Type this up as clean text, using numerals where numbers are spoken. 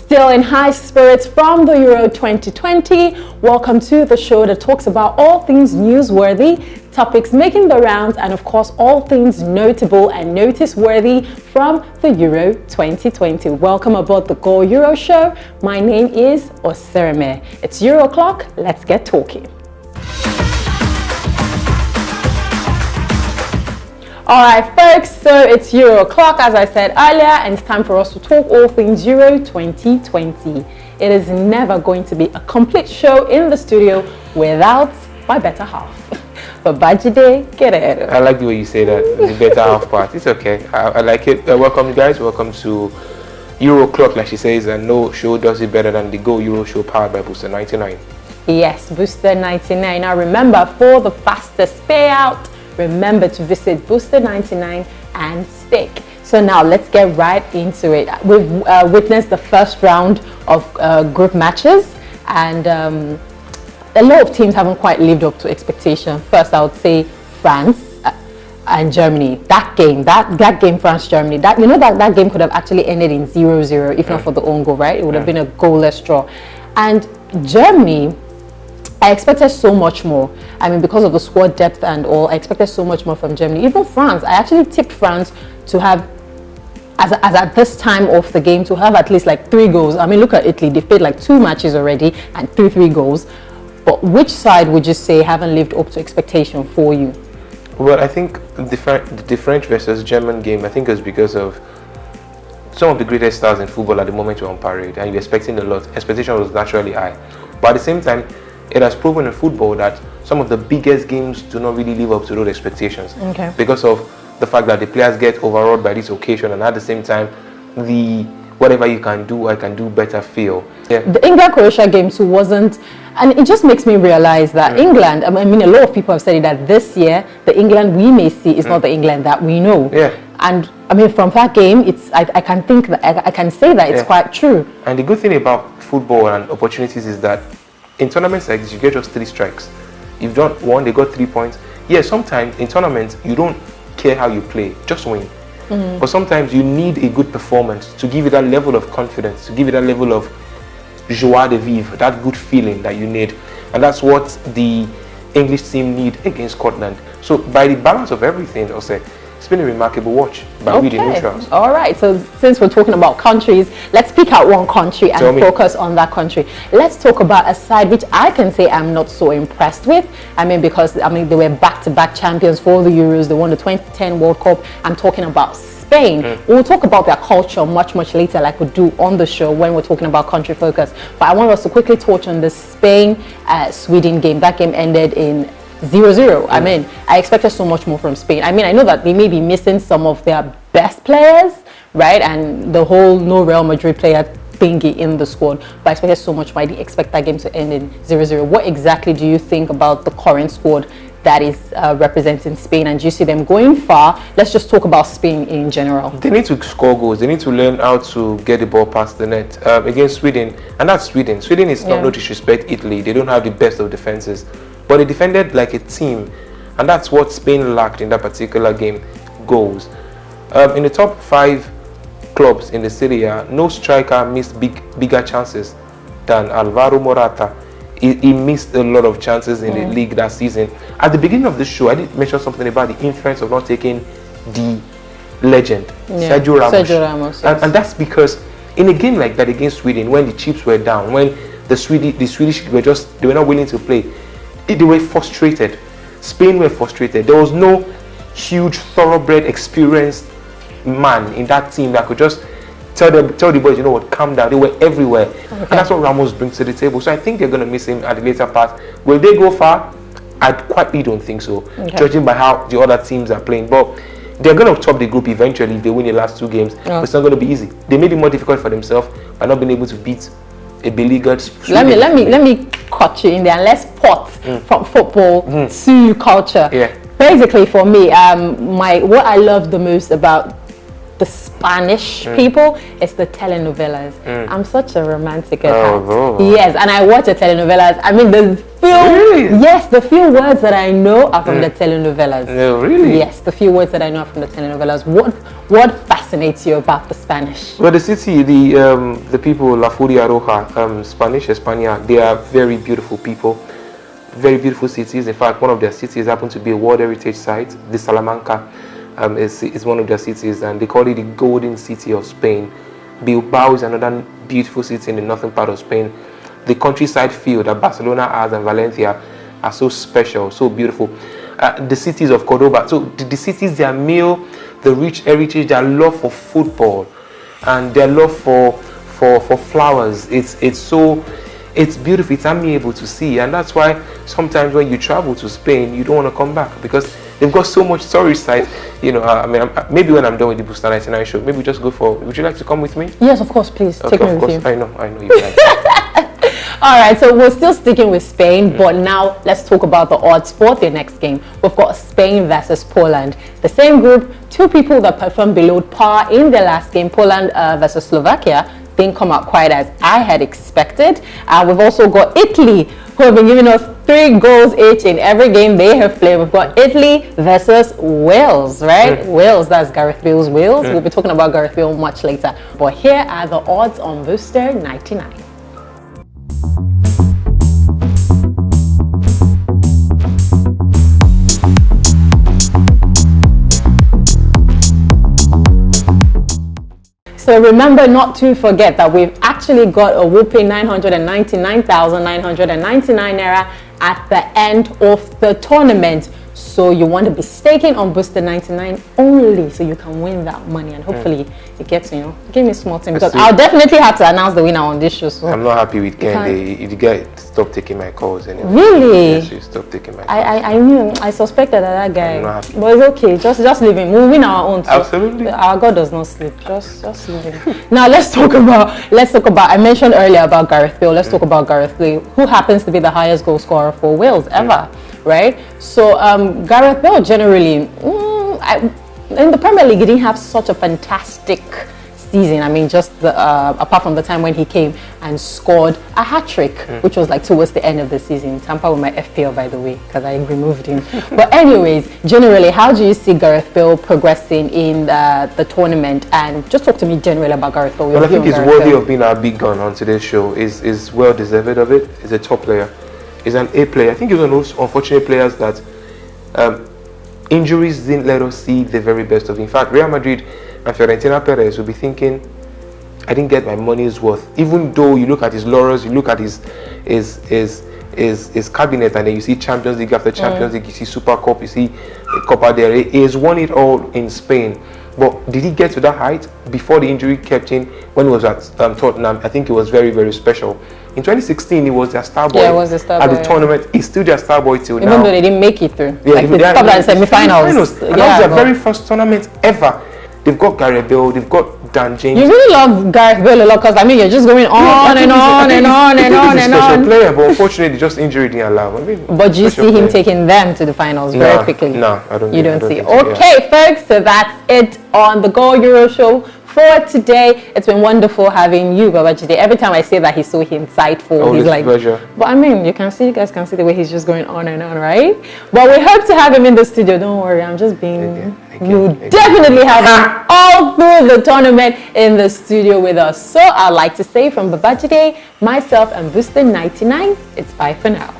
Still in high spirits from the Euro 2020, welcome to the show that talks about all things newsworthy, topics making the rounds, and of course all things notable and notice-worthy from the Euro 2020. Welcome aboard the Go Euro show. My name is Osereme. It's Euro o'clock, let's get talking. Alright folks, so it's Euro o'clock as I said earlier, and it's time for us to talk all things Euro 2020. It is never going to be a complete show in the studio without my better half, Babajide Guerrero. I like the way you say that, the better half part. It's okay, I like it. Welcome guys, welcome to Euro o'clock, like she says, and no show does it better than the Go Euro show powered by Booster 99. Yes, Booster 99. Now remember, for the fastest payout, remember to visit Booster 99 and stake. So now let's get right into it. We've witnessed the first round of group matches, and a lot of teams haven't quite lived up to expectation. First, I would say France and Germany. That game, France-Germany, that game could have actually ended in 0-0 if not for the own goal, right? It would have been a goalless draw. And Germany, I expected so much more. I mean, because of the squad depth and all, I expected so much more from Germany. Even France, I actually tipped France to have, as at this time of the game, to have at least like 3 goals. I mean, look at Italy. They've played like 2 matches already and 3 goals. But which side would you say haven't lived up to expectation for you? Well, I think the French versus German game, I think is because of some of the greatest stars in football at the moment were on parade, and you're expecting a lot. Expectation was naturally high. But at the same time, it has proven in football that some of the biggest games do not really live up to those expectations. Okay. Because of the fact that the players get overawed by this occasion, and at the same time, the whatever you can do, I can do better feel. Yeah. The England-Croatia game too wasn't, and it just makes me realize that England, I mean, a lot of people have said it, that this year, the England we may see is not the England that we know. Yeah. And I mean, from that game, I can think that, I can say that it's quite true. And the good thing about football and opportunities is that in tournaments like this, you get just 3 strikes. You've done 1, they got 3 points. Yeah, sometimes in tournaments, you don't care how you play, just win. But sometimes you need a good performance to give you that level of confidence, to give you that level of joie de vivre, that good feeling that you need. And that's what the English team need against Scotland. So by the balance of everything, I'll say, it's been a remarkable watch by we the neutrals. All right, so since we're talking about countries, let's pick out one country and focus on that country. Let's talk about a side which I can say I'm not so impressed with. I mean, because they were back-to-back champions for the Euros. They won the 2010 World Cup. I'm talking about Spain. We'll talk about their culture much later, like we do on the show when we're talking about country focus. But I want us to quickly touch on the Spain-Sweden game. That game ended in 0-0. I mean, I expected so much more from Spain. I mean, I know that they may be missing some of their best players, right? And the whole no Real Madrid player thingy in the squad, but I expected so much more. I didn't expect that game to end in 0-0. What exactly do you think about the current squad that is representing Spain, and do you see them going far? Let's just talk about Spain in general. They need to score goals. They need to learn how to get the ball past the net against Sweden, and that's Sweden. Sweden is not, no disrespect, Italy. They don't have the best of defenses, but they defended like a team, and that's what Spain lacked in that particular game, goals. In the top 5 clubs in the Serie A, no striker missed bigger chances than Alvaro Morata. He missed a lot of chances in the league that season. At the beginning of the show, I did mention something about the influence of not taking the legend, Sergio Ramos. Yes. And that's because in a game like that against Sweden, when the chips were down, when the Swedish they were not willing to play, they were frustrated. Spain were frustrated. There was no huge, thoroughbred, experienced man in that team that could just tell the boys, you know what, calm down. They were everywhere. And that's what Ramos brings to the table. So I think they're going to miss him at the later part. Will they go far? I quietly don't think so, judging by how the other teams are playing. But they're going to top the group eventually if they win the last 2 games. But it's not going to be easy. They made it more difficult for themselves by not being able to beat a beleaguered Sweden. Let me cut you in there and let's port from football to culture. Basically, for me, what I love the most about the Spanish people is the telenovelas. I'm such a romantic at heart. Yes, and I watch the telenovelas. I mean, the few words that I know are from the telenovelas. No, really? Yes, the few words that I know are from the telenovelas. What fascinates fascinates you about the Spanish? Well, the city, the people, La Furia Roja, Spanish, España, they are very beautiful people, very beautiful cities. In fact, one of their cities happens to be a World Heritage Site. The Salamanca is one of their cities, and they call it the Golden City of Spain. Bilbao is another beautiful city in the northern part of Spain. The countryside feel that Barcelona has and Valencia are so special, so beautiful. The cities of Cordoba, so the cities, their meal, the rich heritage, their love for football, and their love for flowers. It's beautiful. It's amiable to see, and that's why sometimes when you travel to Spain, you don't want to come back because they've got so much tourist sites. You know, I mean, maybe when I'm done with the Booster 99 show, maybe just go for. Would you like to come with me? Yes, of course. Please take me with you. I know you like. All right, so we're still sticking with Spain, but now let's talk about the odds for the next game. We've got Spain versus Poland. The same group, two people that performed below par in the last game. Poland versus Slovakia didn't come out quite as I had expected. We've also got Italy, who have been giving us 3 goals each in every game they have played. We've got Italy versus Wales, right? Wales, that's Gareth Bale's Wales. We'll be talking about Gareth Bale much later. But here are the odds on Booster 99. So remember not to forget that we've actually got a whooping 999,999 naira at the end of the tournament. So you want to be staking on Booster 99 only so you can win that money, and hopefully it gets, you know, give me a small thing because I'll definitely have to announce the winner on this show. So I'm not happy with Ken. The guy stopped taking my calls anyway. Really? Yes, he stopped taking my calls. I knew, I suspected that guy. I'm not happy. But it's okay, just leave him. We'll win our own. So absolutely. Our God does not sleep. Just leave him. Now let's talk about. I mentioned earlier about Gareth Bale. Let's talk about Gareth Bale, who happens to be the highest goal scorer for Wales ever. Right? So Gareth Bale generally in the Premier League, he didn't have such a fantastic season. I mean, just apart from the time when he came and scored a hat-trick, which was like towards the end of the season. Tamper with my Ep4, by the way, because I removed him. But anyways, generally, how do you see Gareth Bale progressing in the tournament? And just talk to me generally about Gareth Bale. Well, I think he's worthy of being our big gun on today's show. Is well deserved of it. He's a top player. He's an A player. I think he's one of those unfortunate players that injuries didn't let us see the very best of him. In fact, Real Madrid and Fiorentina Perez will be thinking, I didn't get my money's worth. Even though you look at his laurels, you look at his cabinet, and then you see Champions League after Champions League, you see Super Cup, you see Copa del Rey. He has won it all in Spain. But did he get to that height before the injury kept in when he was at Tottenham? I think it was very, very special. In 2016, he was their star boy at the tournament. He's still their star boy till now. Even though they didn't make it through. Yeah, like they stopped at the semi-finals. And that was their very first tournament ever. They've got Gareth Bale, they've got Dan James. You really love Gareth Bale a lot because, I mean, you're just going on and on and on and on and on. He's a special player, but unfortunately, just injury didn't allow. I mean, but do you see him taking them to the finals very quickly? No, I don't. You don't see. Okay, folks, so that's it on the Go Euro Show for today. It's been wonderful having you, Babajide. Every time I say that, he's so insightful. He's like, pleasure. But I mean, you guys can see the way he's just going on and on, right? But we hope to have him in the studio. Don't worry, I'm just being. We'll definitely have him all through the tournament in the studio with us. So I'd like to say from Babajide, myself, and Booster 99, it's bye for now.